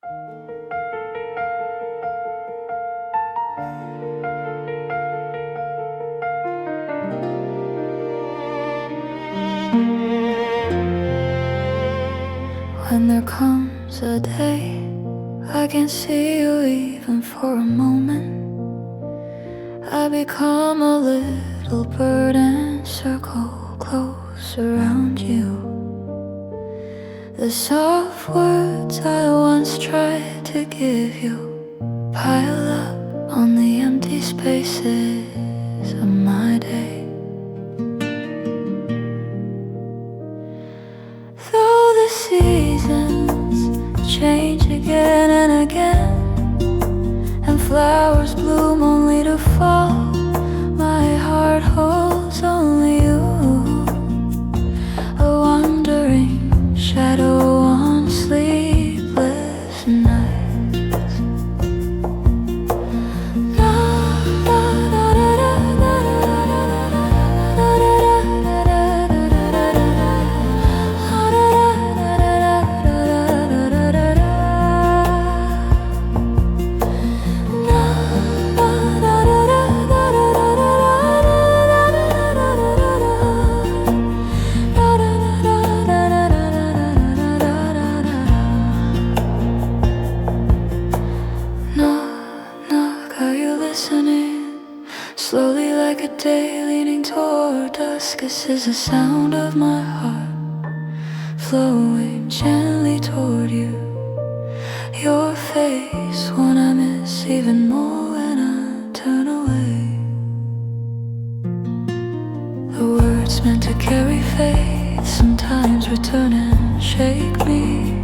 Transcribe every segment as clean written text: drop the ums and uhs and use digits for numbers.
When there comes a day I can't see you even for a moment, I become a little bird and circle close around you. The soft words I once tried to give you pile up on the empty spaces of my day. Though the seasons change again and again, and flowers bloom only to fall, my heart holds only you, a wandering shadow on sleepless nights. Slowly like a day leaning toward dusk, this is the sound of my heart flowing gently toward you. Your face, one I miss even more when I turn away. The words meant to carry faith sometimes return and shake me.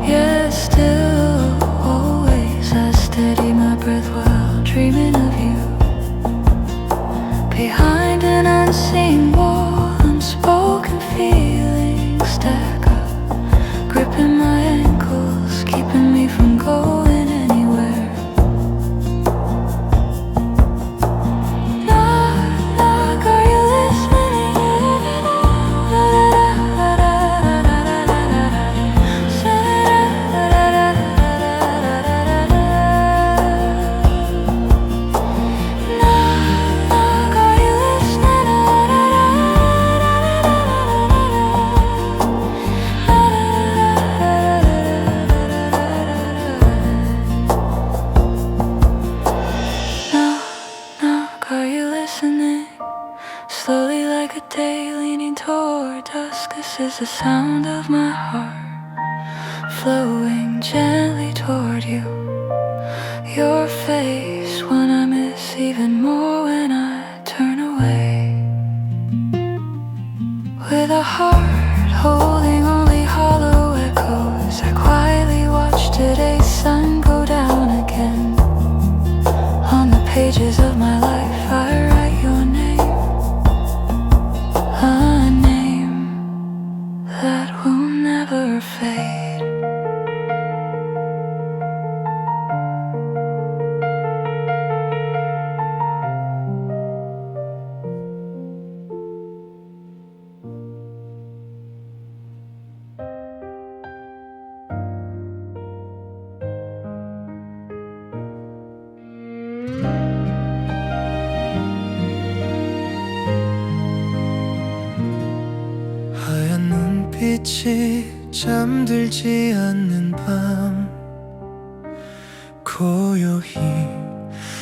Yet still, always I steady my breath while dreaming of you. Behind an unseen wall, unspoken feelings stack up, gripping my ankles, keeping me from going anywhere. Knock, knock, are you listening? Slowly like a day leaning toward dusk, this is the sound of my heart flowing gently toward you. Your face, one I miss even more when I turn away. With a heart holding only hollow echoes, I quietly watch today's sun go down again. On the pages of my life I write your name, a name that will never fade. 빛이 잠들지 않는 밤, 고요히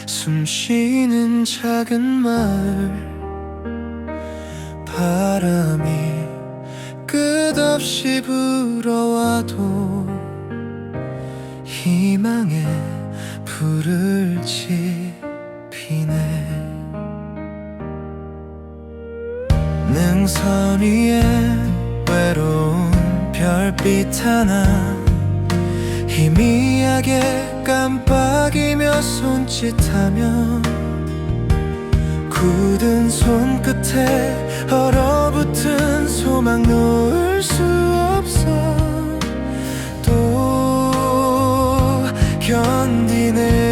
숨쉬는 작은 마을, 바람이 끝없이 불어와도 희망의 불을 지피네. 능선 위에 외로운 별빛 하나, 희미하게 깜빡이며 손짓하며 굳은 손끝에 얼어붙은 소망 놓을 수 없어. 또 견디네.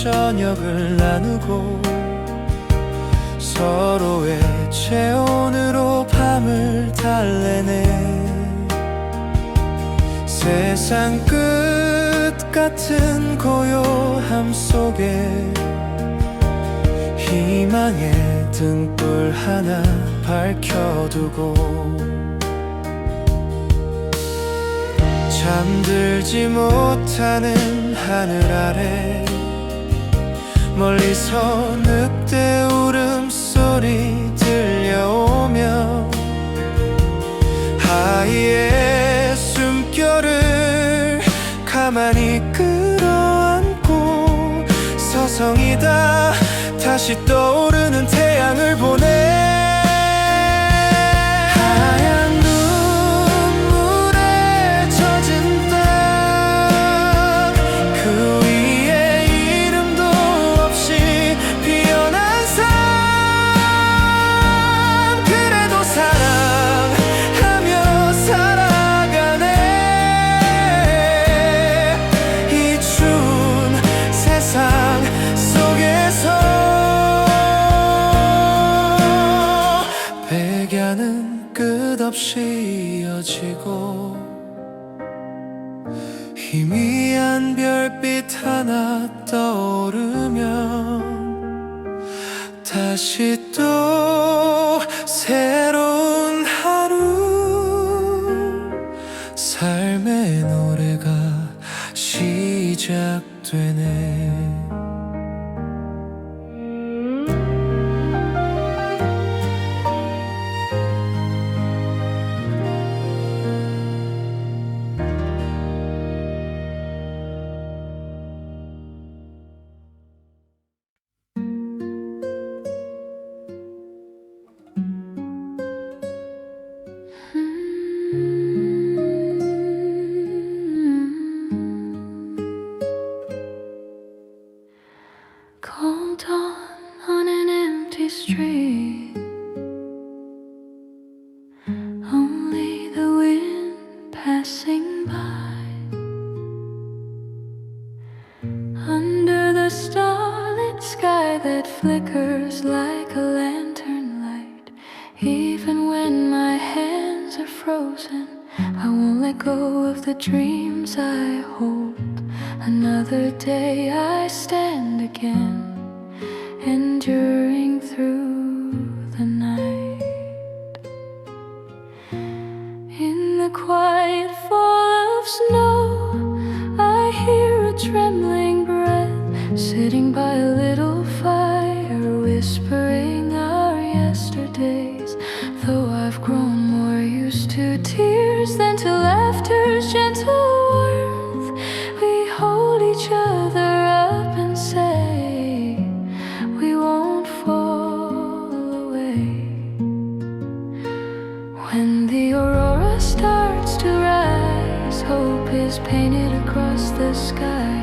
저녁을 나누고 서로의 체온으로 밤을 달래네. 세상 끝 같은 고요함 속에 희망의 등불 하나 밝혀두고 잠들지 못하는 하늘 아래 멀리서 늑대 울음소리 들려오며 아이의 숨결을 가만히 끌어안고 서성이다 다시 떠오르는 태양을 보내. 하얀 눈물에 젖은 땅 그 위에 이름도 없이 피어난 삶 그래도 사랑하며 살아가네. 이 추운 세상 속에서 백야는 끝없이 이어지고 희미한 별빛 하나 떠오르면 다시 또 새로운 하루 삶의 노래가 시작되네. Cold dawn on an empty street, only the wind passing by. Under the starlit sky that flickers like a lantern light. Even when my hands are frozen, I won't let go of the dreams I hold. Another day I stand again, enduring through the night. In the quiet fall of snow, I hear a trembling breath, sitting by a little fire, whispering our yesterdays. Though I've grown more used to tears than to laughter's gentle warmth, we hold each other up and say we won't fall away. When the aurora starts to rise, hope is painted across the sky,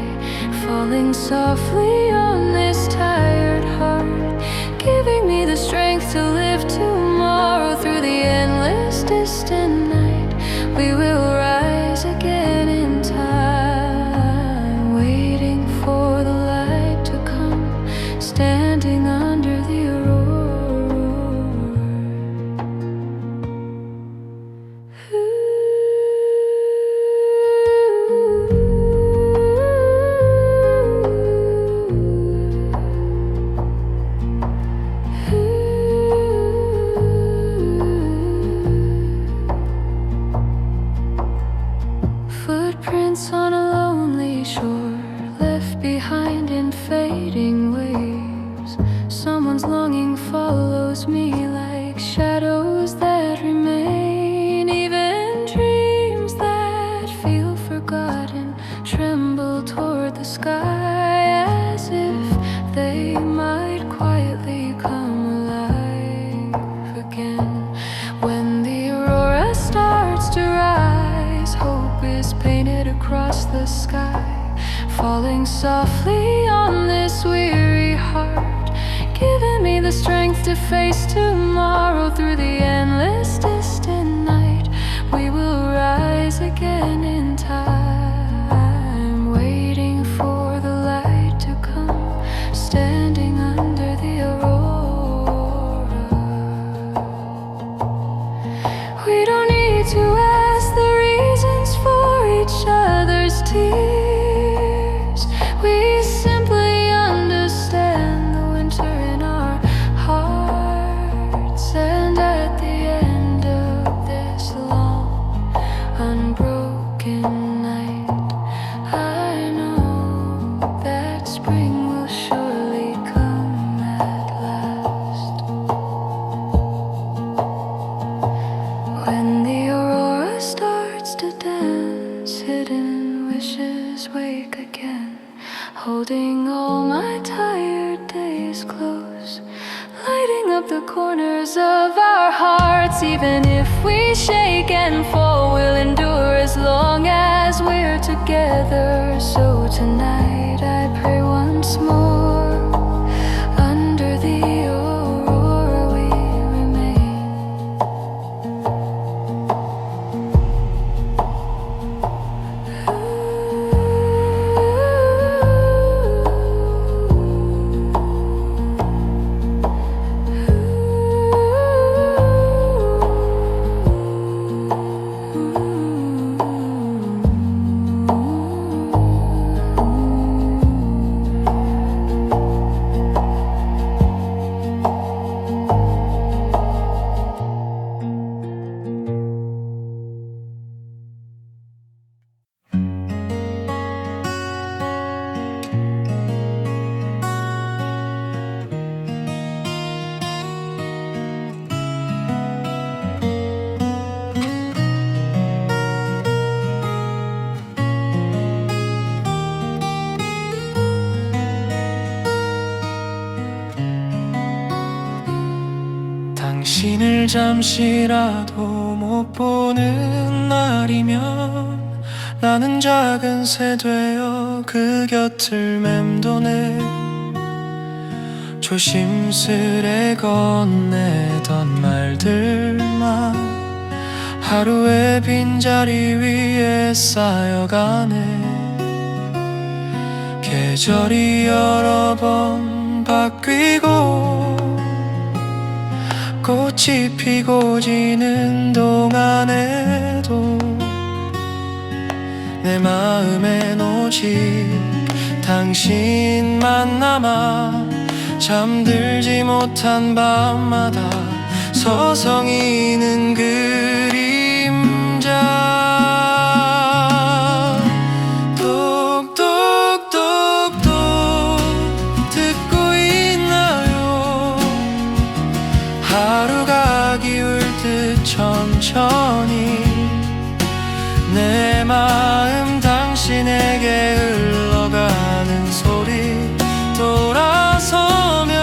falling softly on this tired heart, giving me the strength to live tomorrow. Through the endless distant night, we will rise again in time, waiting for the light to come, standing under the aurora. Footprints on a lonely shore, left behind in fading waves. Someone's longing follows me like shadows that remain. Even dreams that feel forgotten tremble toward the sky, as if they might quietly come alive again. When the aurora starts to rise, hope is painted across the sky, falling softly on this weary heart, giving me the strength to face tomorrow. Through the endless distant night, we will rise again in time, waiting for the light to come, We don't need to ask the reasons for each other's tears. We simply understand the winter in our hearts. And at the end of this long, unbroken night, I know that spring will surely come at last. When the aurora starts to dance, hidden wishes wake again, holding all my tired days close, lighting up the corners of our hearts. Even if we shake and fall, we'll endure as long as we're together. So tonight I pray once more, under the aurora we remain. 당신을 잠시라도 못 보는 날이면 나는 작은 새 되어 그 곁을 맴도네. 조심스레 건네던 말들만 하루의 빈자리 위에 쌓여가네. 계절이 여러 번 바뀌고 꽃이 피고 지는 동안에도 내 마음엔 오직 당신만 남아 잠들지 못한 밤마다 서성이는 그림자. 똑똑똑똑 듣고 있나요? 하루가 기울 듯 천천히 내 마음 당신에게 흘러가는 소리. 돌아서면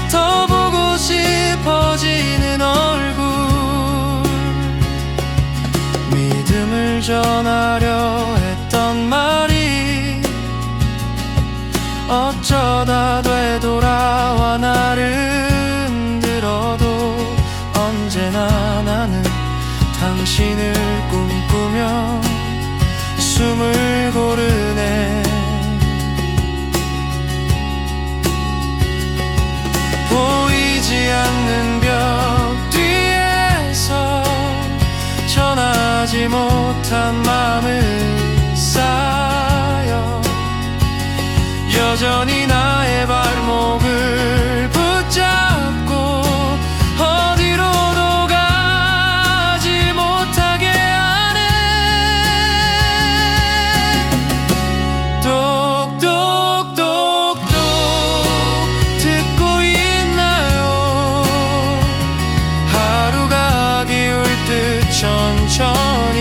더 보고 싶어지는 얼굴. 믿음을 전하려 했던 말이 어쩌다 되돌아와 나를 흔들어도 언제나 나는 당신을 꿈꾸며 숨을 고르네. 보이지 않는 벽 뒤에서 전하지 못한 마음을 쌓여 여전히 나의 발목을 붙잡고 어디로도 가지 못하게 하네. 똑똑똑똑 듣고 있나요? 하루가 기울 듯 천천히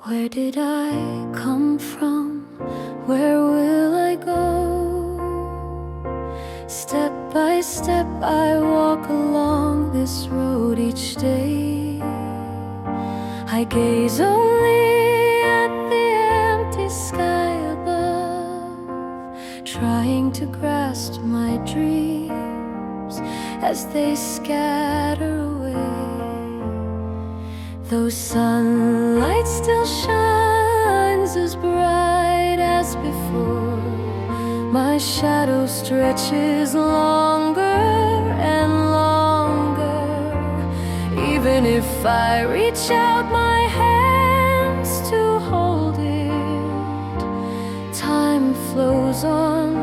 Where did I come from? Where will I go? Step by step I walk along this road each day. I gaze only at the empty sky above, trying to grasp my dreams as they scatter away. Though sunlight still shines as bright as before, my shadow stretches longer and longer. Even if I reach out my hands to hold it, time flows on,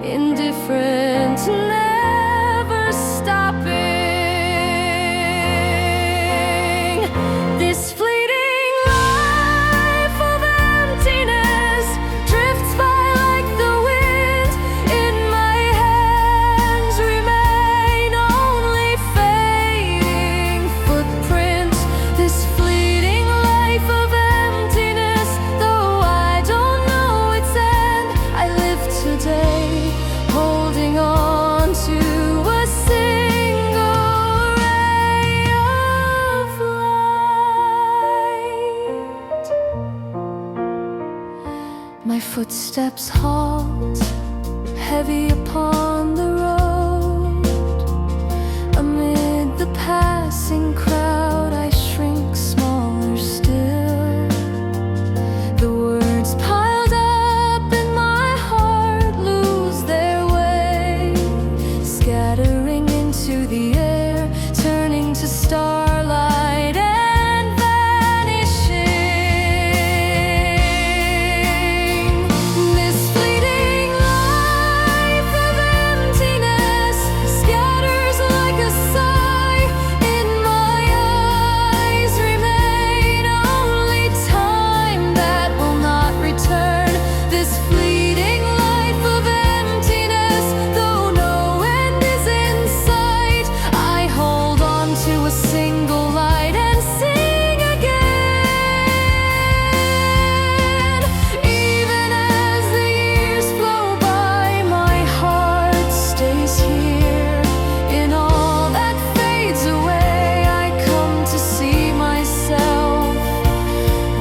indifferent, never stopping. This fleeting life of emptiness drifts by like the wind. In my hands remain only fading footprints. This fleeting life of emptiness, though I don't know its end, I live today, holding on to a single ray of light. My footsteps halt, heavy upon the road. Amid the passing crowd, I shrink smaller still. The words piled up in my heart lose their way, scattering into the air, turning to starlight and vanishing. This fleeting life of emptiness scatters like a sigh. In my eyes remain only time that will not return. This fleeting life of emptiness, though no end is in sight, I hold on to a single light and sing again. Even as the years flow by, my heart stays here. In all that fades away, I come to see myself.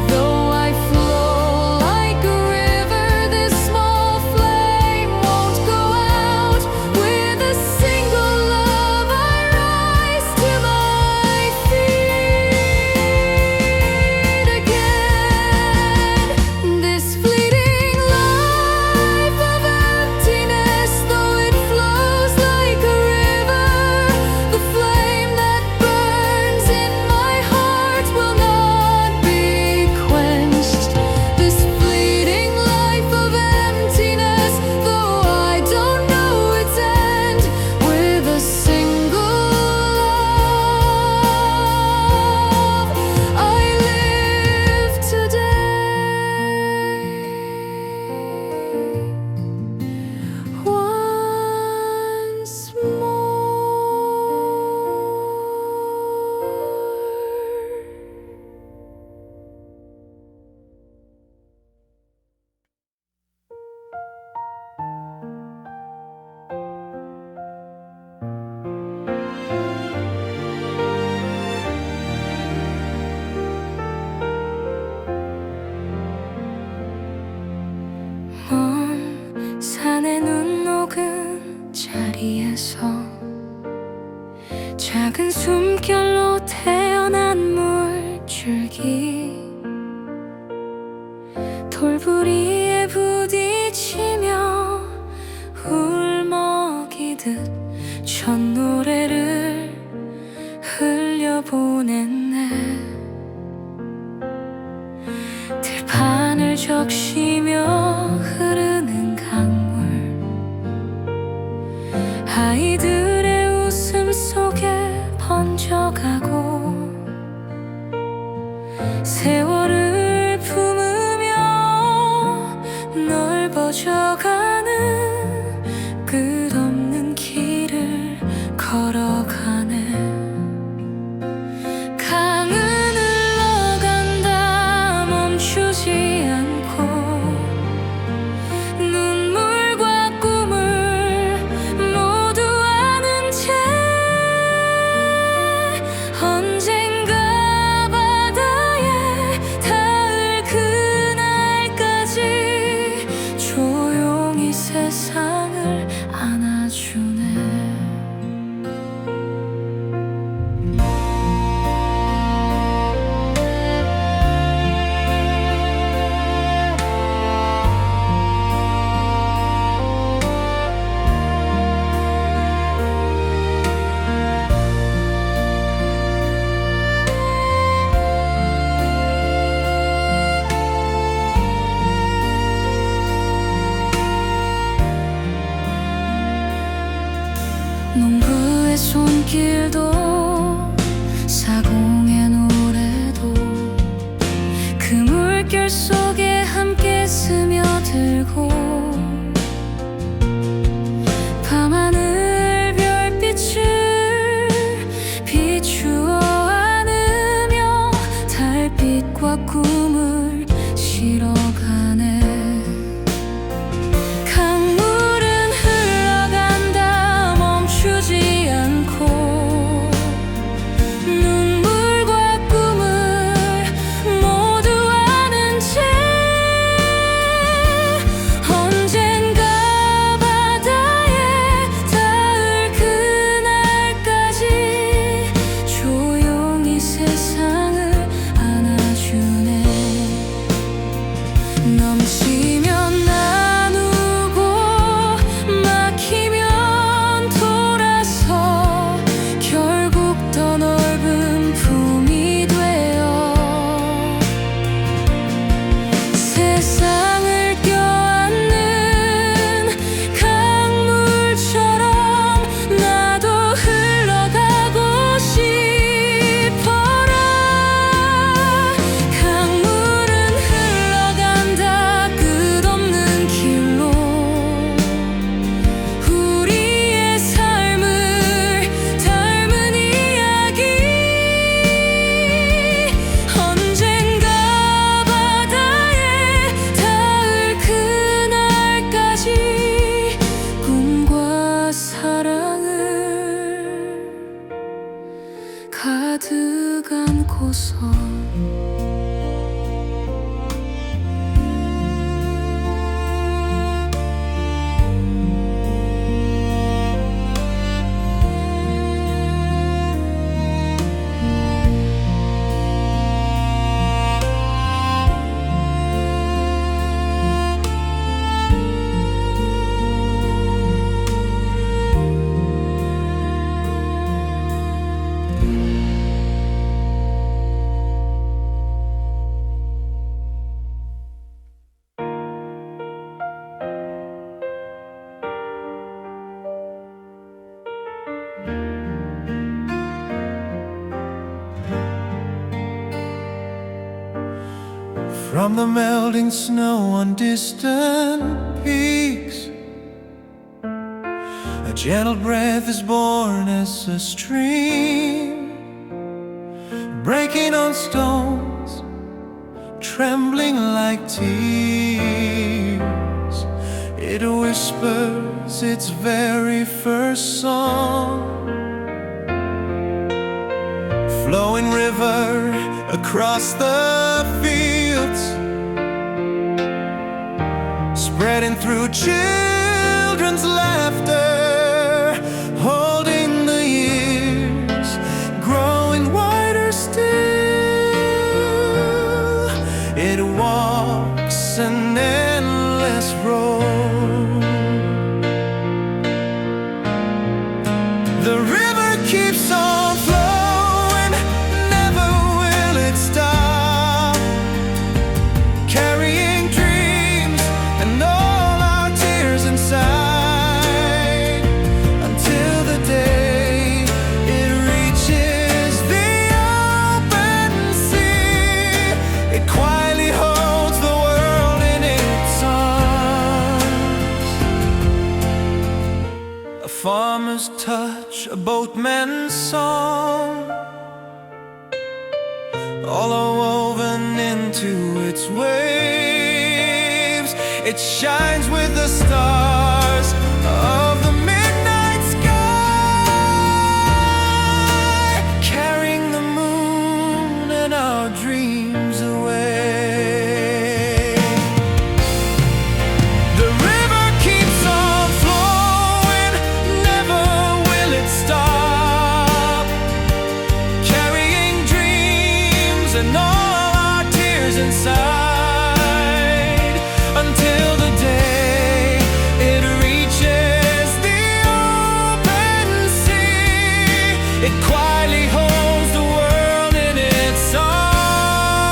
Though I flow like a river, this small flame won't go out. With a single love, I rise to my feet again. This fleeting life of emptiness, though it flows like a river, the flame that burns in my heart will not be quenched. This fleeting life of emptiness, though I don't know its end, with a single love, I live today. Once more. 먼 산의 눈 녹은 자리에서 작은 숨결로 태어난 물줄기, 돌부리에 부딪히며 울먹이듯 첫노래를 흘려보냈네. 들판을 적시며 흐르는 강물, 아이들의 웃음 속에 번져가고, 세월을 품으며 넓어져가는 끝없는 길을 걸어가네. 강은 흘러간다 멈추 빛과 꿈을 실어가네. 강물은 흘러간다 멈추지 않고. 눈물과 꿈을 모두 아는 채 언젠가 바다에 닿을 그날까지 조용히 세상을 안아주네. 넘치면 나누고 막히면 돌아서 결국 더 넓은 품이 되어 세상을 껴안는 강물처럼 나도 흘러가고 싶어라. 강물은 흘러간다 끝없는 길로. 우리의 삶을 닮은 이야기. 언젠가 바다에 닿을 그날까지 꿈과 사랑을 가득 안고서. From the melting snow on distant peaks, a gentle breath is born as a stream, breaking on stones, trembling like tears. It whispers its very first song, flowing river across the fields, spreading through children's laughter, holding the years, growing wider still. It walks an endless road. The river keeps on flowing, never will it stop, carrying dreams and all our tears inside, until the day it reaches the open sea. It quietly holds the world in its arms. A farmer's touch, a boatman's song, all are woven into its waves. It shines with the stars of the midnight sky, carrying the moon and our dreams away. The river keeps on flowing, never will it stop, carrying dreams and all our tears inside, until the day it reaches the open sea. It quietly holds the world in its arms.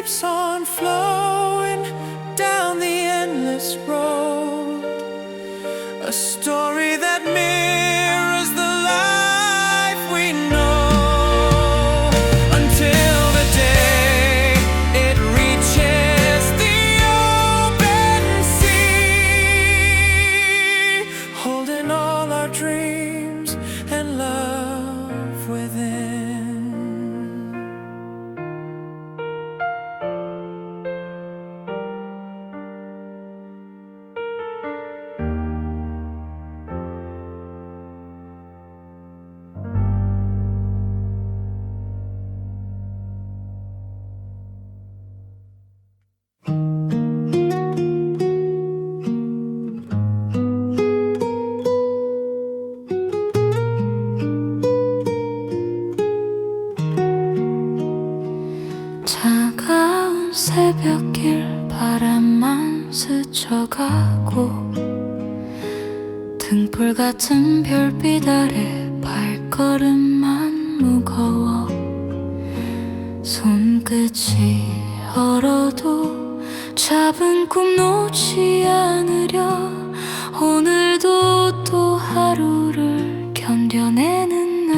keeps on flowing down the endless road, a story that mirrors the life we know, until the day it reaches the open sea, holding all our dreams and love within. 차가운 새벽길 바람만 스쳐가고 등불 같은 별빛 아래 발걸음만 무거워 손끝이 얼어도 잡은 꿈 놓지 않으려 오늘도 또 하루를 견뎌내는 나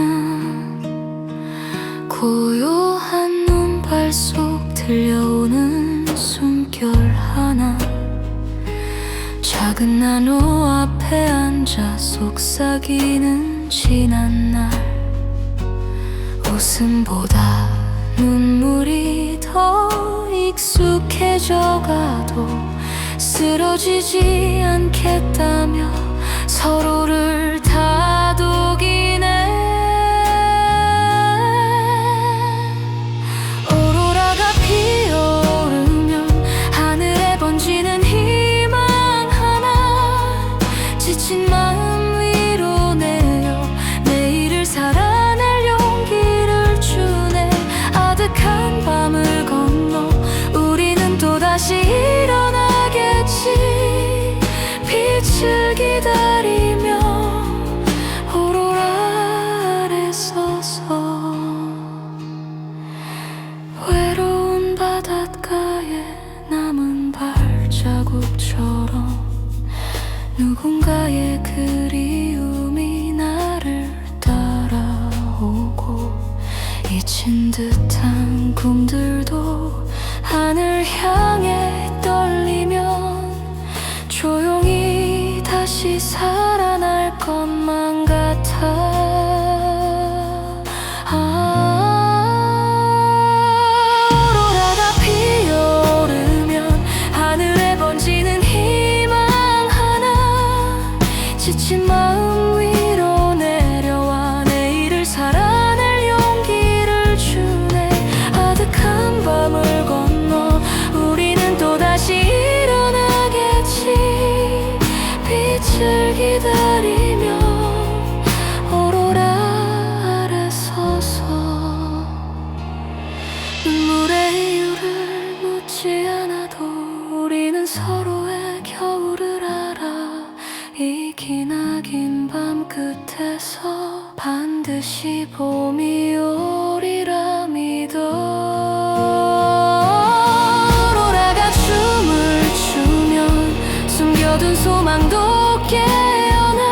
고요한 눈발 속 들려오는 숨결 하나 작은 나무 앞에 앉아 속삭이는 지난 날 웃음보다 눈물이 더 익숙해져가도 쓰러지지 않겠다며 서로를 다독이네. 오로라가 피어오르면 하늘에 번지는 희망 하나 지친 마음 위로 내려 내일을 살아낼 용기를 주네. 아득한 밤을 건너 우리는 또다시 일어나겠지. 빛을 기다리며 오로라 아래 서서 외로운 바닷가에 남은 발자국처럼 누군가의 그리움이 나를 따라오고 잊힌 듯한 꿈들도 하늘 향해 떨리면 조용히 다시 살아날 것만 같아. 오로라가 피어오르면 하늘에 번지는 희망 하나 지친 마음 위로 내려와 내일을 살아낼 용기를 주네. 아득한 밤을 건너 우리는 또다시 일어나겠지. 빛을 기다리며 오로라 아래 서서 눈물의 이유를 묻지 않아도 우리는 서로의 겨울을 알아. 이 기나긴 밤 끝에서 반드시 봄이 오리라 믿어. 오로라가 춤을 추면 숨겨둔 소망도 깨어나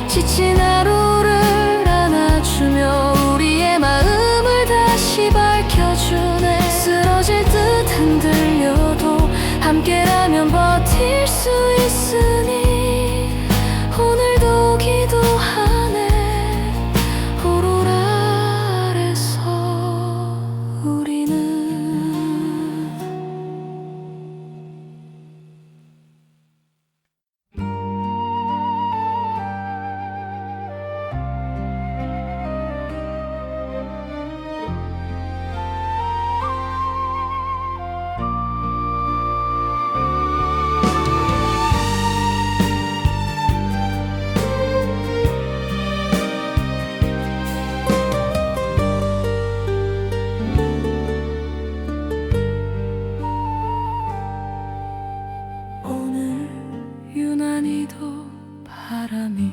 지친 하루를 안아주며 우리의 마음을 다시 밝혀주네. 쓰러질 듯 흔들려도 함께라면 버틸 수 있으니 오늘도 기도하네. 오로라 아래서 우리는 오늘 유난히도 바람이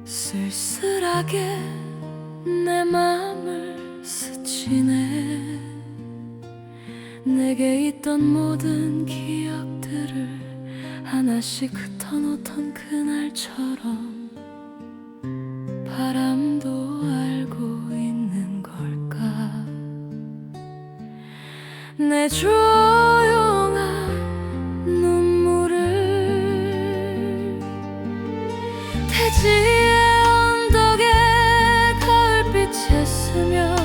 쓸쓸하게 내 맘을 스치네. 내게 있던 모든 기억들을 하나씩 흩어놓던 그날처럼 바람도 알고 있는 걸까. 내 조용한 눈물을 대지의 언덕에 가을빛에 스며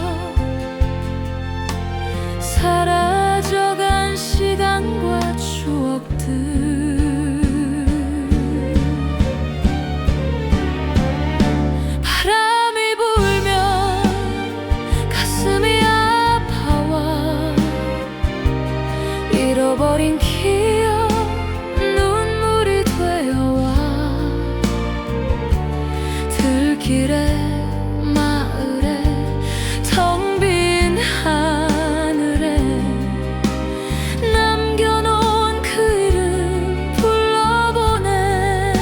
사라져간 시간과 추억들. 바람이 불면 가슴이 아파와 잃어버린 기억 눈물이 되어와 들길에 마을에 텅 빈 하늘에 남겨놓은 그 이름 불러보네.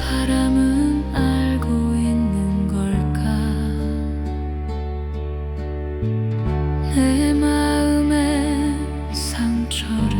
바람은 알고 있는 걸까. 내 마음의 상처를.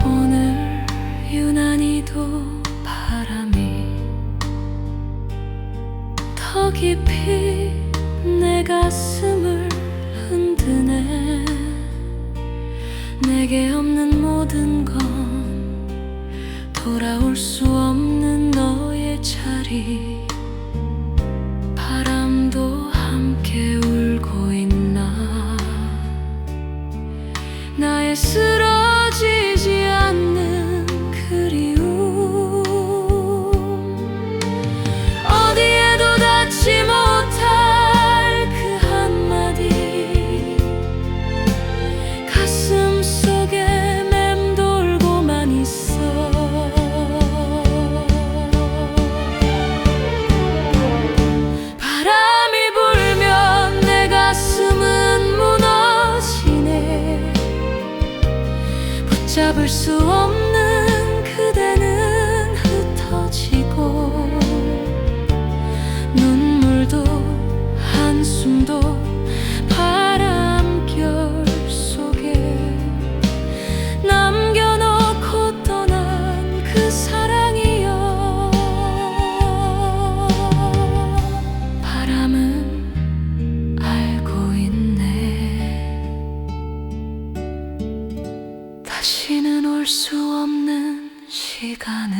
오늘 유난히도 바람이 더 깊이 내 가슴을 흔드네. 내게 없는 모든 건 돌아올 수 없는 너의 자리. 바람도 함께 울고 있나. 나의 쓰러지지 않는 그리움. 어디에도 닿지 못할 그 한마디 가슴 속에 맴돌고만 있어. 바람이 불면 내 가슴은 무너지네. 붙잡을 수 없는 그대는 흩어지고 눈물도 한숨도 바람결 속에 남겨놓고 떠난 그 사랑이여. 바람은 알고 있네. 다시는 올 수 없는 시간을.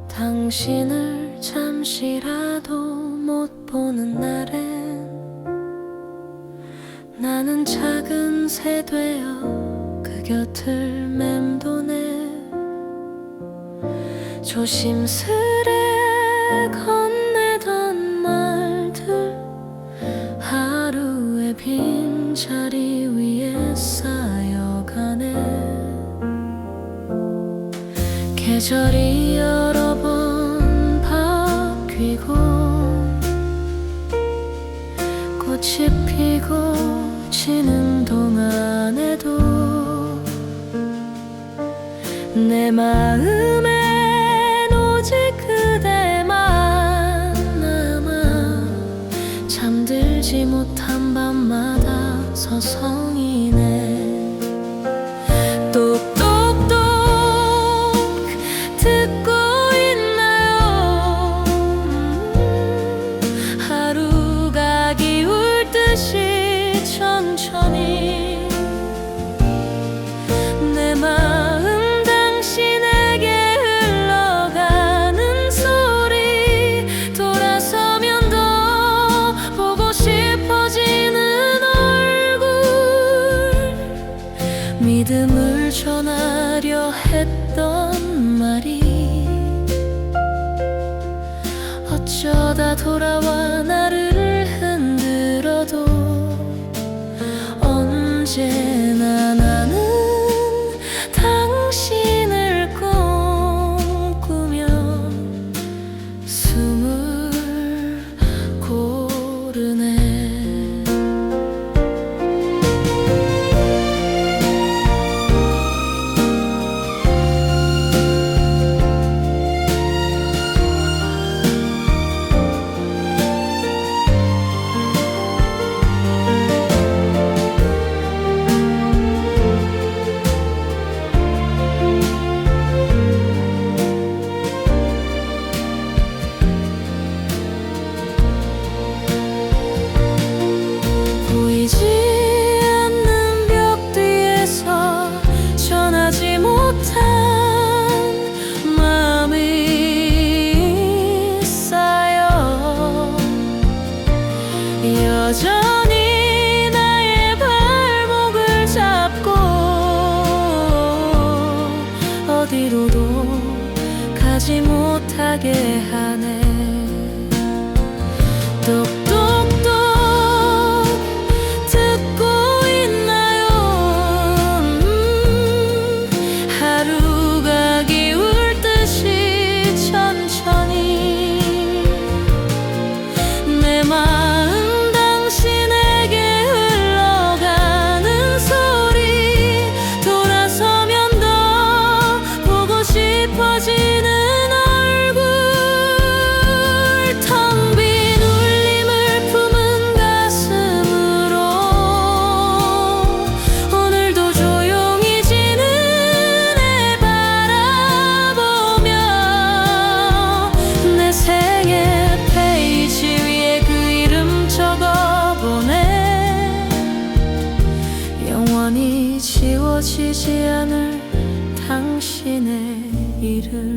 당신을 잠시라도 못 보는 날엔 나는 작은 새 되어 그 곁을 맴도네. 조심스레 건네던 말들 하루의 빈자리 위에 쌓여가네. 계절이 여러 번 바뀌고 꽃이 피고 지는 동안에도 내 마음엔 오직 그대만 남아. 잠들지 못한 밤마다 서성이네. 똑똑똑 듣고 있나요? 하루가 기울 듯이 천천히 내 마음 당신에게 흘러가는 소리. 돌아서면 더 보고 싶어지 했던 말이 어쩌다 돌아와 나를 흔들어도 언제나 나는 당신을 꿈꾸며 숨을 고르네. 보이지 않는 벽 뒤에서 전하지 못한 마음이 쌓여 여전히 나의 발목을 잡고 어디로도 가지 못하게 하네. 똑똑똑 듣고 있나요? 하루가 기울 듯이 천천히 내 마음 당신에게 흘러가는 소리. 돌아서면 더 보고 싶어지는 얼굴. 텅 빈 울림을 품은 가슴으로 오늘도 조용히 지는 애 바라보며 내 생의 페이지 위에 그 이름 적어보네. 영원히 지워지지 않을 당신의 이름.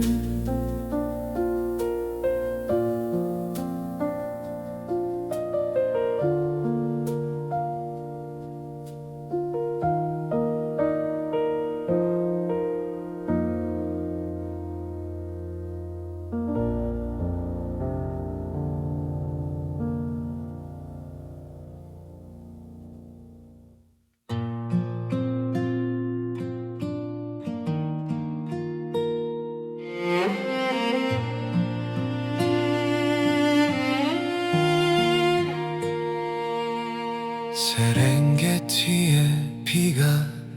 세렝게티에 비가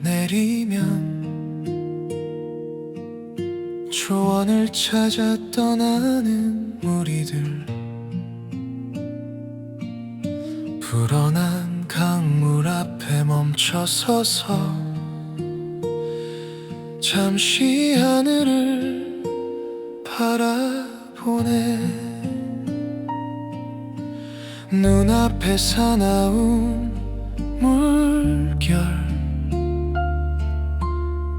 내리면 초원을 찾아 떠나는 무리들. 불어난 강물 앞에 멈춰 서서 잠시 하늘을 바라보네. 눈앞에 사나운 물결.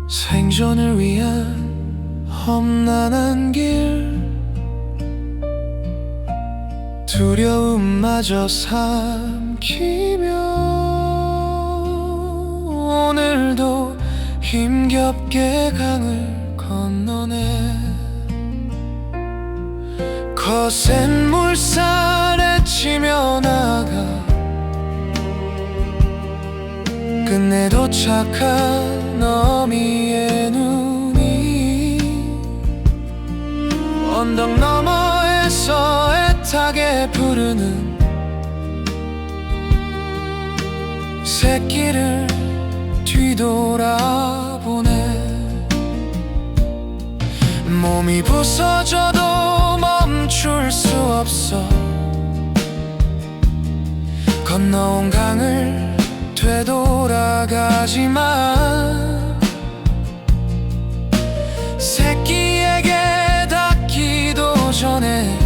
생존을 위한 험난한 길. 두려움마저 삼키며 오늘도 힘겹게 강을 건너네. 거센 물살에 치며 나가 끝내 도착한 어미의 눈이 언덕 너머에서 애타게 부르는 새끼를 뒤돌아보네. 몸이 부서져도 멈출 수 없어. 건너온 강을 되돌아가지만 새끼에게 닿기도 전에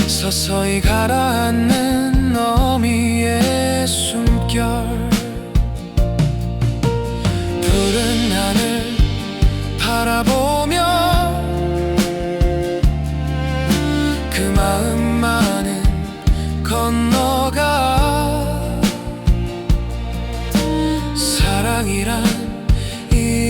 서서히 가라앉는 어미의 숨결. 푸른 하늘 바라보며 그 마음만은 건너가. 사랑이란 이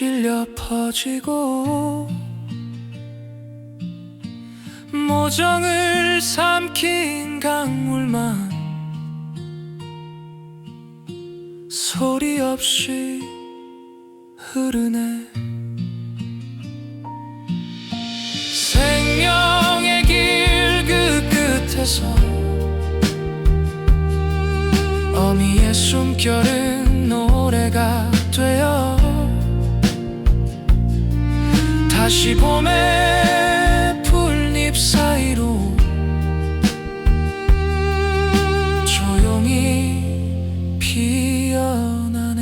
실려 퍼지고 모정을 삼킨 강물만 소리 없이 흐르네. 생명의 길 그 끝에서 어미의 숨결은 노래가 되어 다시 봄의 풀잎 사이로 조용히 피어나네.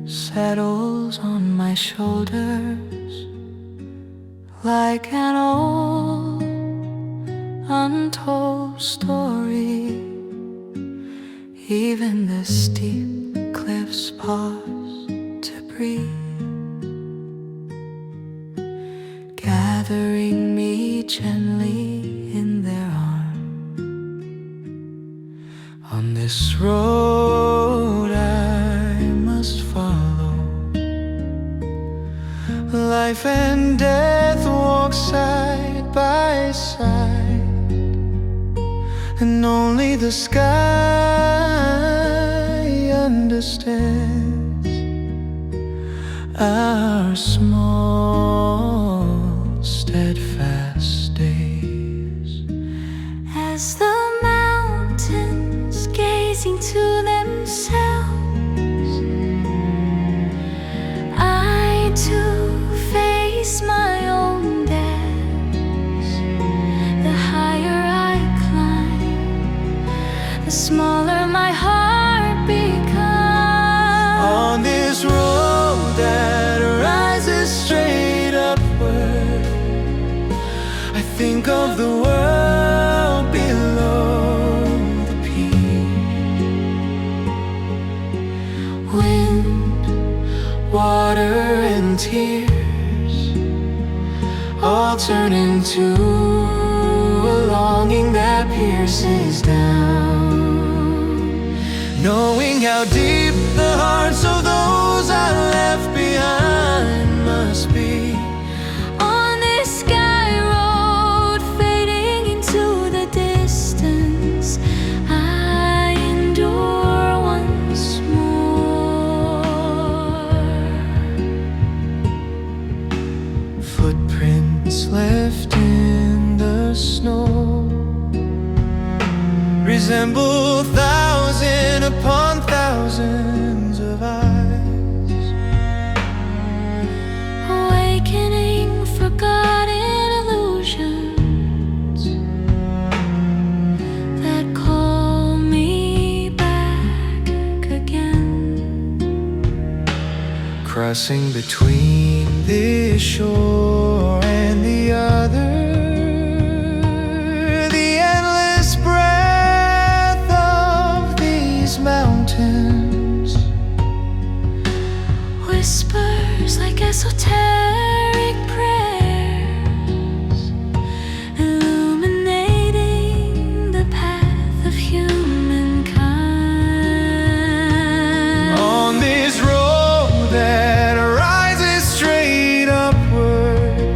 Settles on my shoulders like an old untold story. Even the steep cliffs pause to breathe, gathering me gently in their arms. On this road I must follow, life and death walk side by side, and only the sky understands our small, steadfast days. As the mountains gazing to themselves, I too face my own depths. The higher I climb, the smaller my heart becomes. On this road that rises straight upward, I think of the world below the peak. Wind, water and tears all turn into a longing that pierces down, knowing how deep the hearts of those I left behind must be. On this sky road fading into the distance, I endure once more. Footprints left in the snow resemble thousand upon thousands of eyes, awakening forgotten illusions that call me back again. Crossing between this shore and the other, mountains whispers like esoteric prayers, illuminating the path of humankind. On this road that rises straight upward,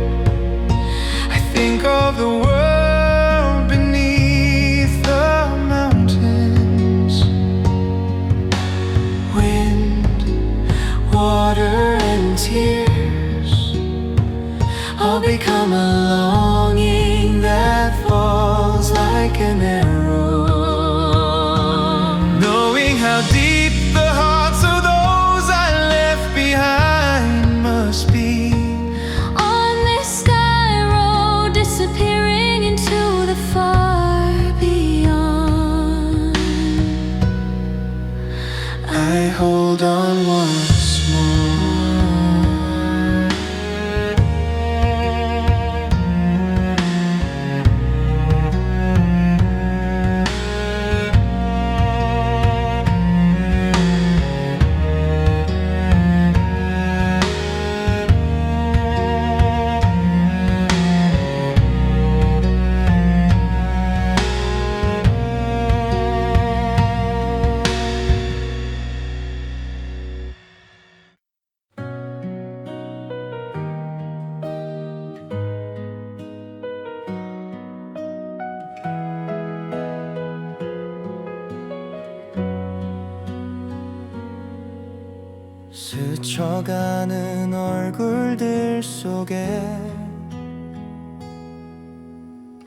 스쳐가는 얼굴들 속에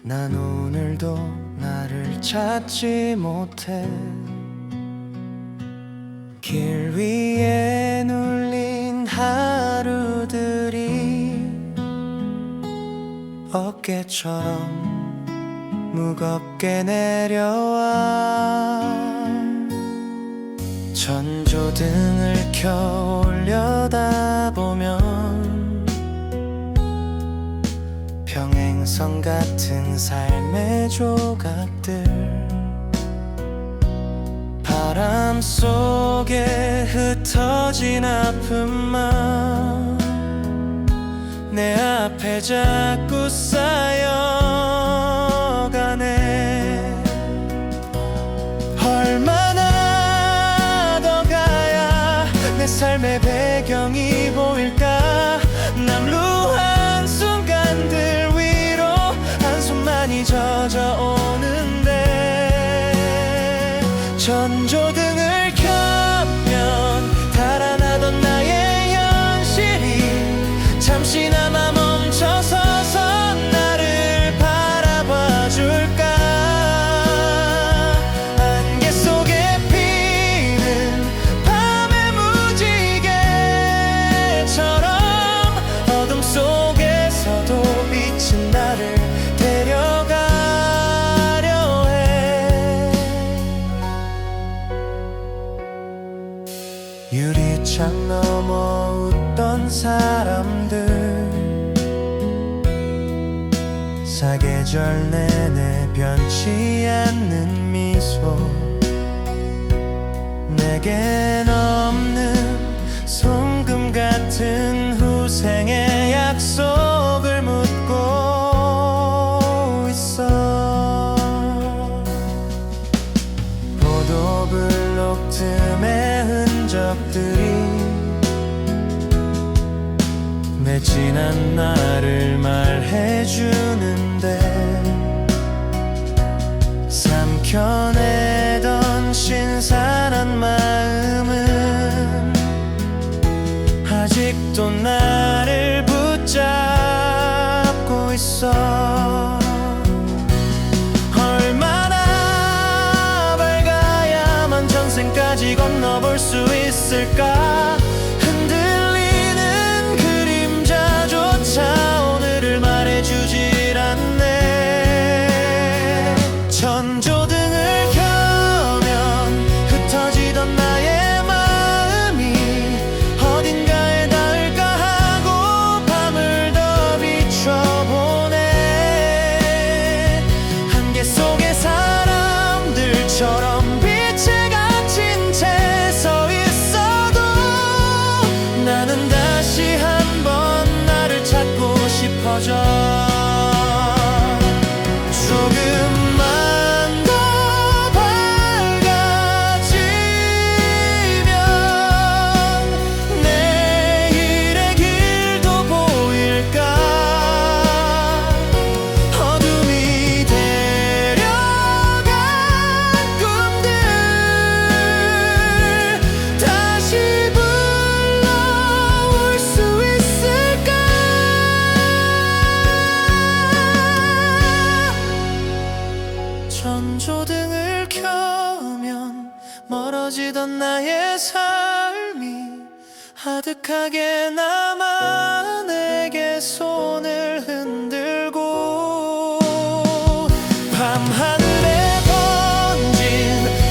난 오늘도 나를 찾지 못해. 길 위에 눌린 하루들이 어깨처럼 무겁게 내려와. 전조등을 켜 올려다보면 평행선 같은 삶의 조각들 바람 속에 흩어진 아픔만 내 앞에 자꾸 쌓여가네. 얼마나 더 가야 내 삶의 배경이 보일까. 남루한 순간들 위로 한숨만이 젖어오는데 전조등을 켜면 달아나던 나의 현실이 잠시나마 멈춰서서 나를 바라봐 줄까. 안개 속에 피는 밤의 무지개처럼 어둠 속에서도 빛은 나를 데려가려 해. 유리창 너머 웃던 사람들 사계절 내내 변치 않는 미소 내겐 없는 송금 같은 후생의 약속을 묻고 있어. 보도블록 틈의 흔적들이 내 지난 날을 말해주는데 삼켜내던 신선한 마음은 아직도 나를 붙잡고 있어. 얼마나 밝아야만 전생까지 건너볼 수 있을까. 흔들리는 그림자조차 오늘을 말해주질 않네. 전조등을 켜면 흩어지던 나의 마음이 어딘가에 닿을까 하고 밤을 더 비춰보네. 안개 속의 사람들처럼 빛에 갇힌 채 서 있어도 나는 다시 한번 나를 찾고 싶어져. 조금만 더 밝아지면 내일의 길도 보일까. 어둠이 데려간 꿈들 다시 불러올 수 있을까. 전조등을 켜면 멀어지던 나의 삶이 아득하게 남아 내게 손을 흔들고 밤하늘에 번진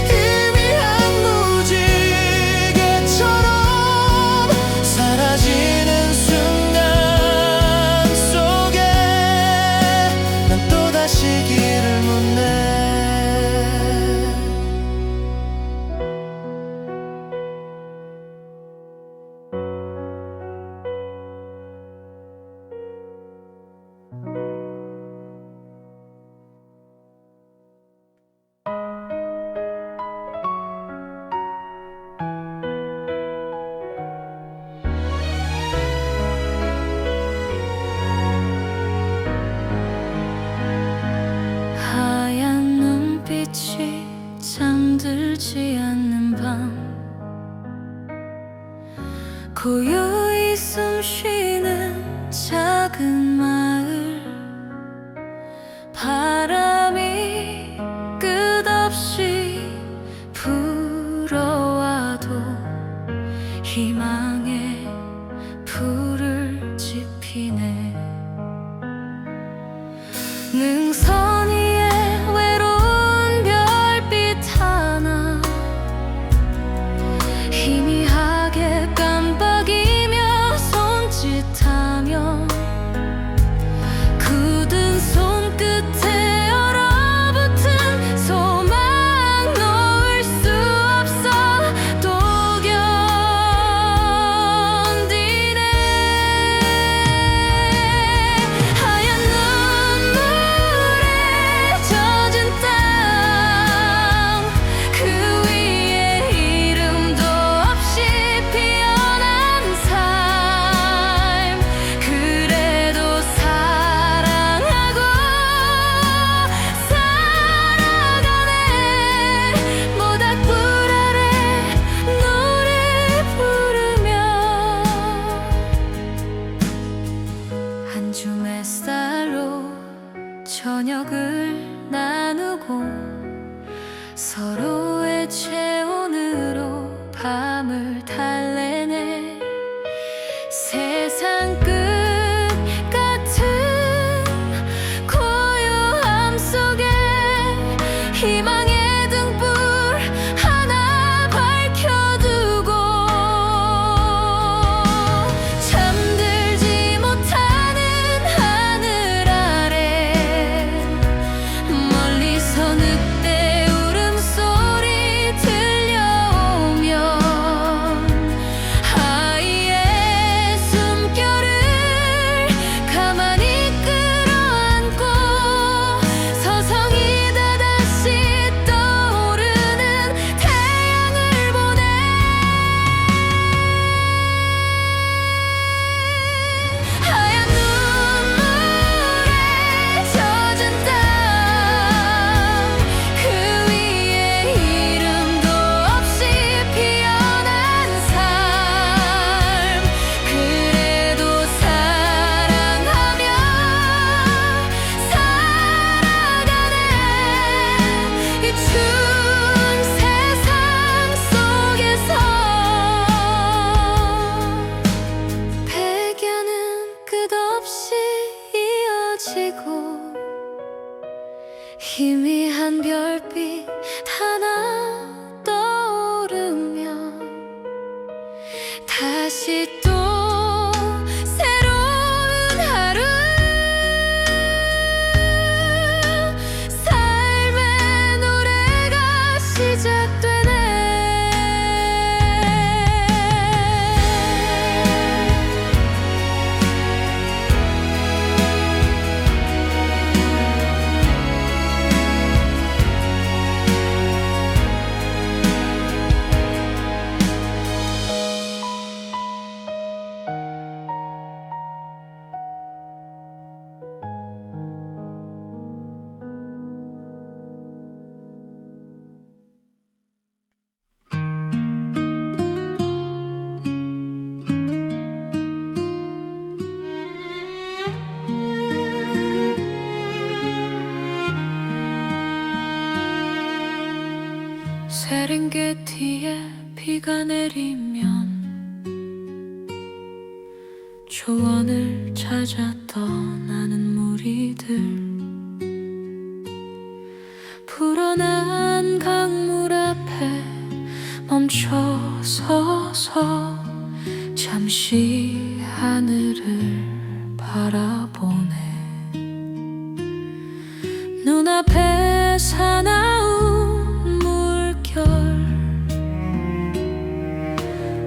희미한 무지개처럼 사라지는 순간 속에 난 또다시 길을 묻네. 하얀 눈빛이 잠들지 않는 밤 고요히 숨쉬는 작은 마을, 바람이 끝없이 불어와도 희망의 불을 지피네. 능선 위에 외로운 별빛 하나 희미하게 깜빡이며 손짓하며 굳은 손끝에 얼어붙은 소망 놓을 수 없어 또 견디네. 하얀 눈물에 젖은 땅, 그 위에 이름도 없이 피어난 삶, 그래도 사랑하고 살아가네. 모닥불 아래 노래 부르며 한 줌 햇살로 저녁을 나누고 서로의 체온으로 밤을 달래네. 세상 끝 같은 고요함 속에 희망의 등불 하나 밝혀두고 잠들지 못하는 하늘 아래 멀리서 늑대 울음소리 들려오면 아이의 숨결을 가만히 끌어안고 서성이다 다시 떠오르는 태양을 보내. 하얀 눈물에 젖은 땅, 그 위에 이름도 없이 피어난 삶, 그래도 사랑하며 살아가네. 이 추운 세상 속에서 백야는 끝없이 이어지고 희미한 별빛 하나 떠오르며 다시 또 새로운 하루, 삶의 노래가 시작되네. 세렝게티에 비가 내리면 조언을 찾아 떠나는 무리들, 불어난 강물 앞에 멈춰서서 잠시 하늘을 바라보네. 눈앞에 사나운 물결,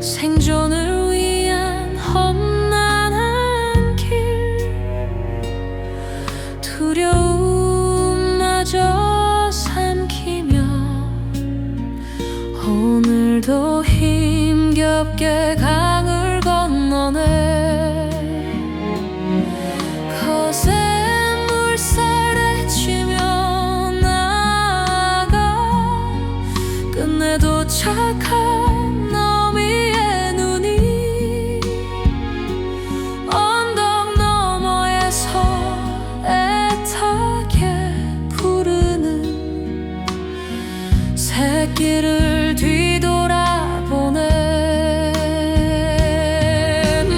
생존을 위한 험난한 길, 두려움마저 삼키며 오늘도 힘겹게 강을 건너네. 거센 물살에 치며 나아가 끝내 도착한 너미의 눈이 새길을 뒤돌아보네.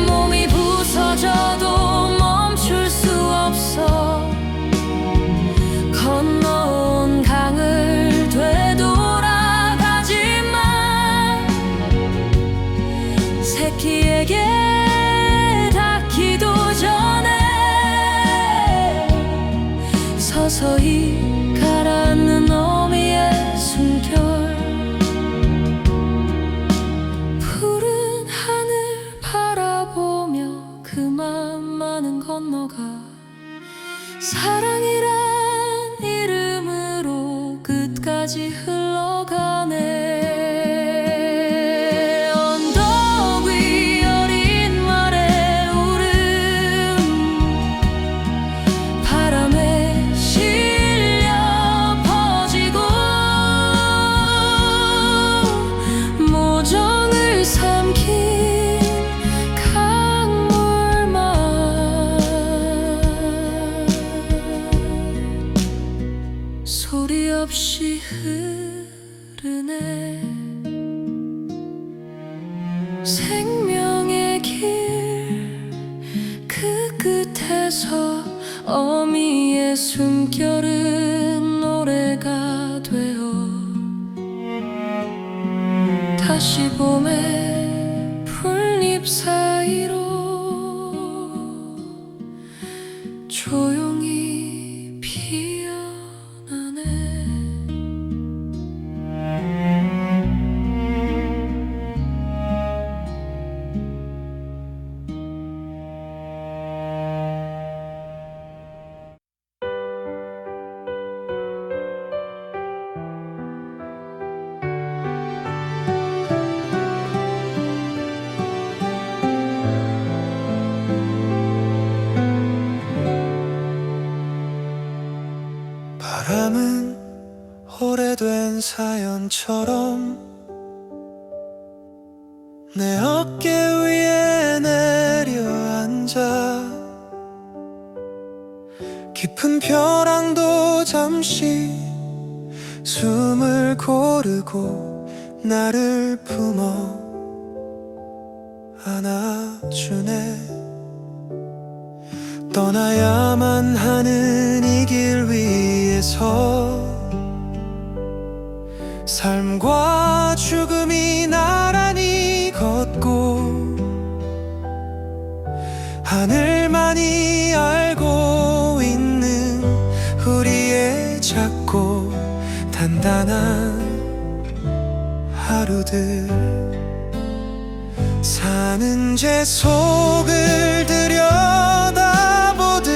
몸이 부서져도 멈출 수 없어. 건너온 강을 되돌아가지만 새끼에게 닿기도 전에 서서히 가라앉는 어미의 숨결. 푸른 하늘 바라보며 그만만은 건너가. 사랑이란 이름으로 끝까지 흘러가네. 언덕 위 어린 말의 울음 바람에 실려 퍼지고 모정을 삼킨 강물만 소리 없이 흐르네. 생명의 길 그 끝에서 어미의 숨결은 노래가 되어 다시 봄의 풀잎 사이로 조용히 피어나네. 바람은 오래된 사연처럼 내 어깨 위에 내려앉아 깊은 벼랑도 잠시 숨을 고르고 나를 품어 안아주네. 떠나야만 하는 이 길 위에서 삶과 죽음이 나란히 걷고 하늘만이 알고 있는 우리의 작고 단단한 하루들. 사는 제 속을 들여다보듯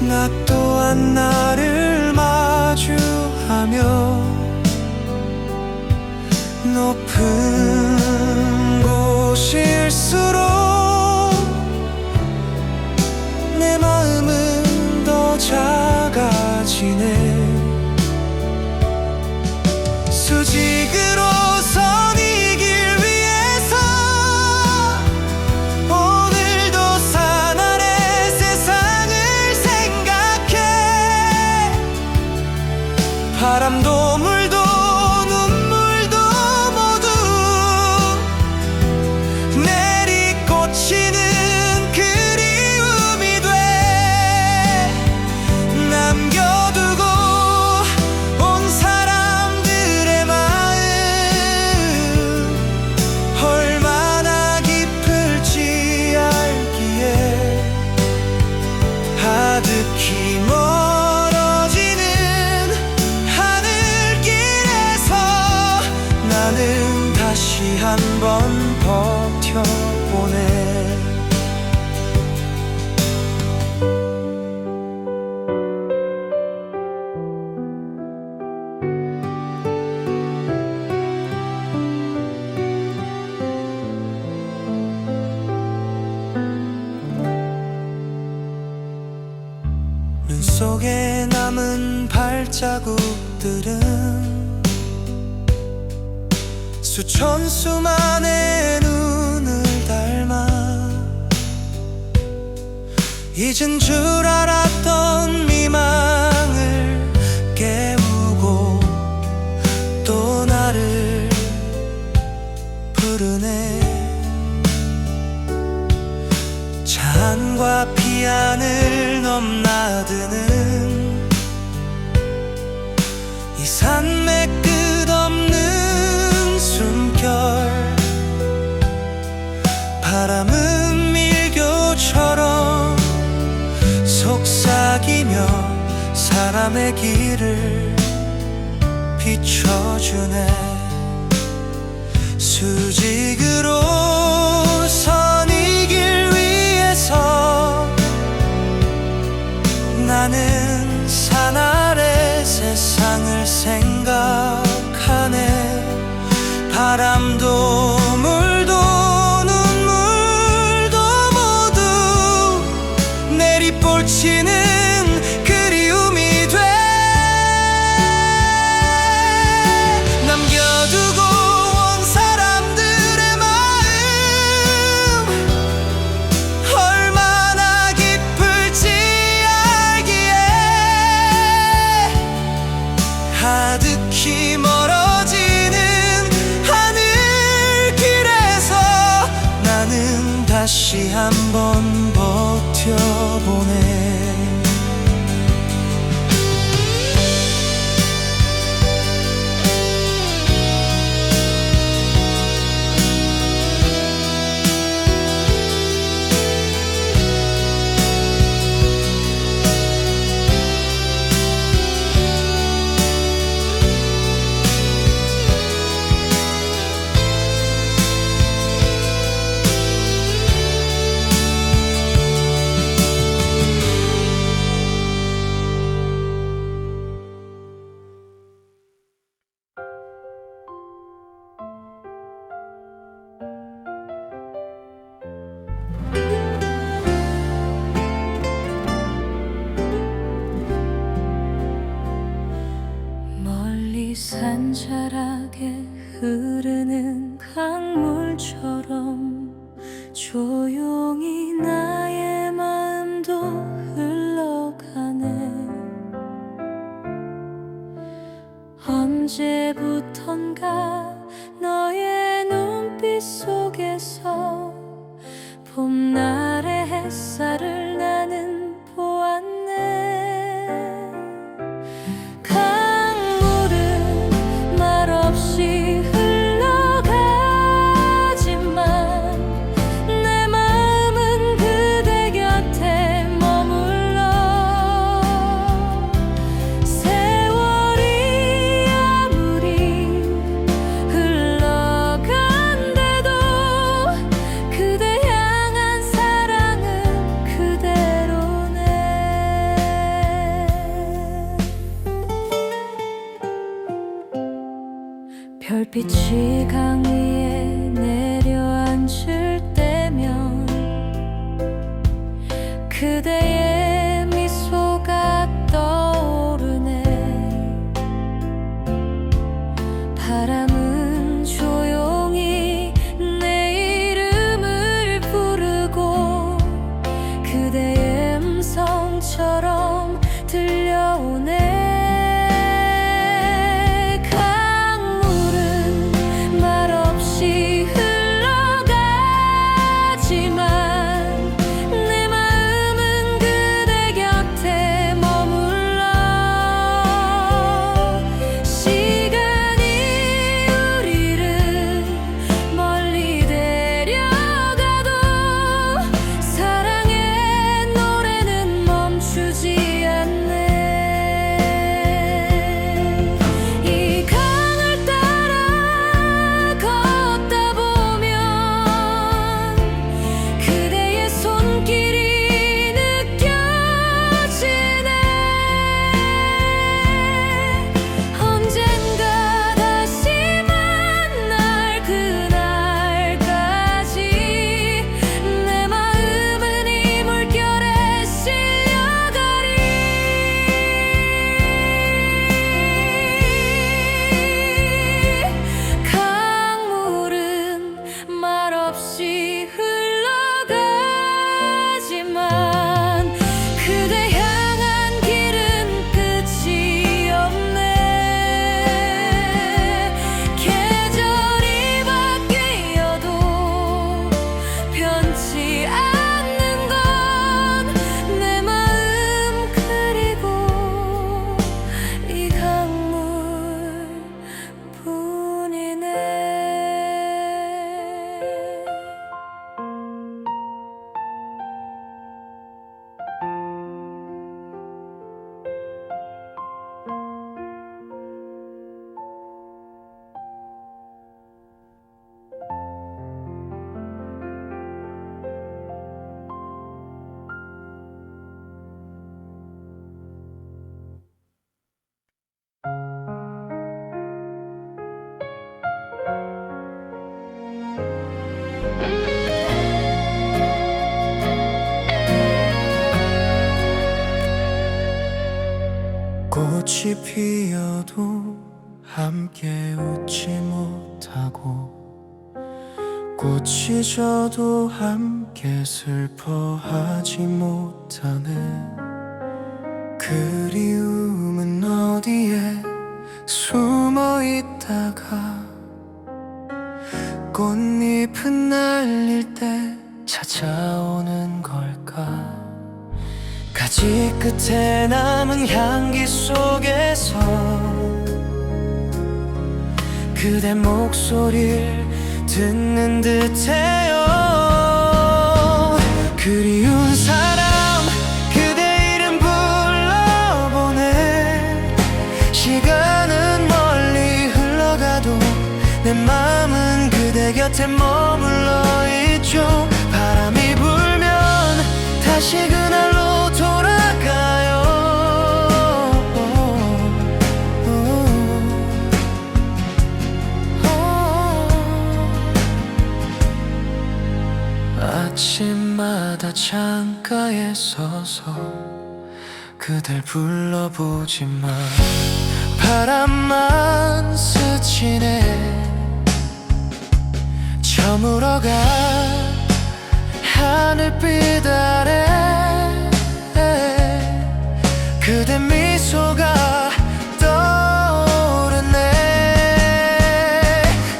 나 또한 나를 마주하며 높은 곳일수록 내 마음은 더 작아지네. 수직으로 선 이 길 위에서 오늘도 사나래 세상을 생각해. 바람도 물도 눈물도 모두 내리꽂히는 그리움이 돼. 남겨두고 온 사람들의 마음 얼마나 깊을지 알기에 아득히 멀어지는 하늘길에서 나는 다시 한번 버텨보네. 눈 속에 남은 발자국들은 수천 수만의 눈을 닮아 잊은 줄 알았던 미망을 깨우 이 산맥 끝없는 숨결 바람은 밀교처럼 속삭이며 사람의 길을 비춰주네. 수직으로 선 이 길 위에서 나는 산 아래 세상을 생각하네. 바람도 물도 눈물도 모두 내리몰치는 그리움이 돼. 남겨두고 온 사람들의 마음 얼마나 깊을지 알기에 하득히 멀어지는 하늘길에서 나는 다시 한번 버텨보네. 멀리 산자락에 흐르는 강물처럼 조용히 나의 마음도 흘러가네. 언제부턴가 너의 눈빛 속에서 봄날의 햇살을 나는 보았네. 강물은 말없이 흘러가지만 내 마음은 그대 곁에 머물러. 세월이 아무리 흘러간대도 그대 향한 사랑은 그대로네. 별빛이 강 위에 내려앉을 때면 그대의 미소가 떠오르네. 바람은 조용히 내 이름을 부르고 그대의 음성처럼 들려오네. 강물은 말없이 흘러가지만 내 마음은 그대 곁에 머물러. 시간이 꽃이 피어도 함께 웃지 못하고 꽃이 져도 함께 슬퍼하지 못하네. 그리움은 어디에 숨어 있다가 꽃잎은 날릴 때 찾아오는 걸까? 가지 끝에 남은 향기 속에서 그대 목소리를 듣는 듯해요. 그리운 사람 그대 이름 불러보네. 시간은 멀리 흘러가도 내 맘은 그대 곁에 머물러 있죠. 바람이 불면 다시 그날로 돌아가요. 아침마다 창가에 서서 그댈 불러보지만 바람만 스치네. 저물어가 하늘빛 아래 그대 미소가 떠오르네.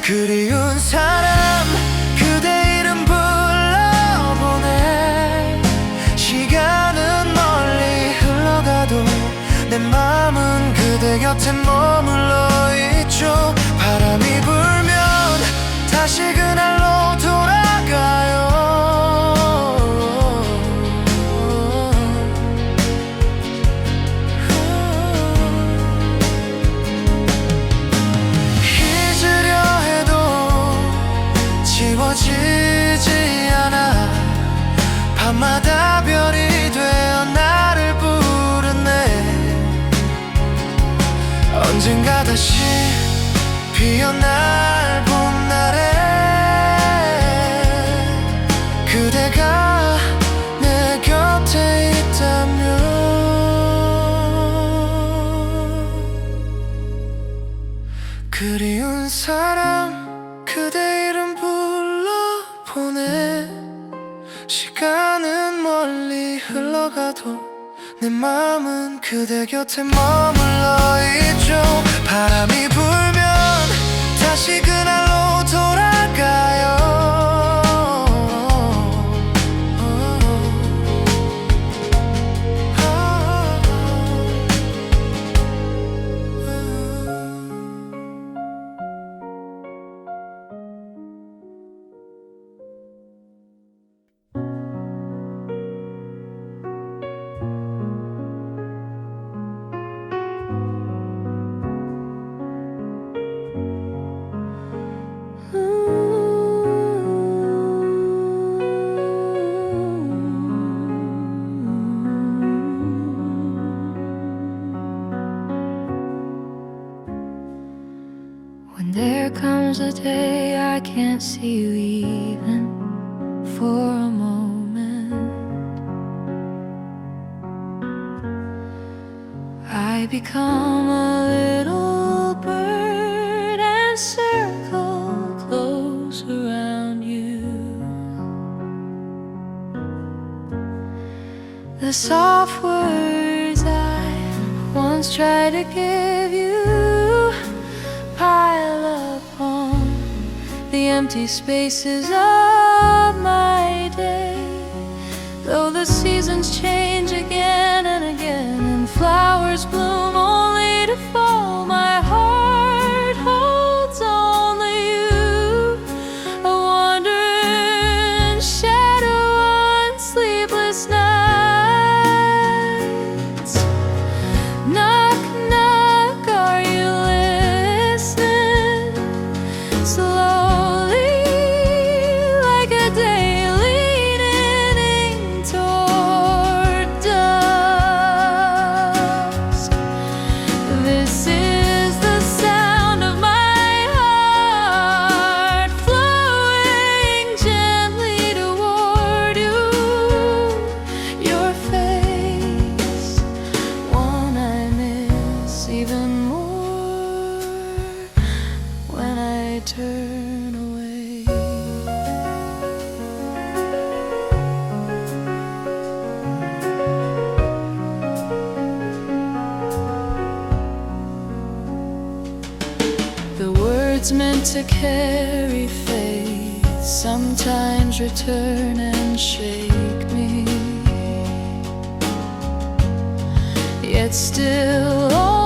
그리운 사람 그대 이름 불러보네. 시간은 멀리 흘러가도 내 맘은 그대 곁에 머물러 있죠. 바람이 불면 다시 그날로 돌아가요. 잊으려 해도 지워지지 않아. 밤마다 별이 되어 나를 부르네. 언젠가 다시 피어날 봄날에 그대가 내 곁에 있다면 그리운 사람 그대 이름 불러보네. 시간은 멀리 흘러가도 내 맘은 그대 곁에 머물러 있죠. 바람이 불면 다시 그날로 돌아가요. When there comes a day I can't see you even for a moment, I become a little bird and circle close around you. The soft words I once tried to give you pile up on the empty spaces of my day. Though the seasons change again and again and flowers bloom only to fall, my heart holds only you, a wandering shadow on sleepless nights. Knock, knock, are you listening? Slowly, like a day leading toward dusk. This turn away. The words meant to carry faith sometimes return and shake me, yet still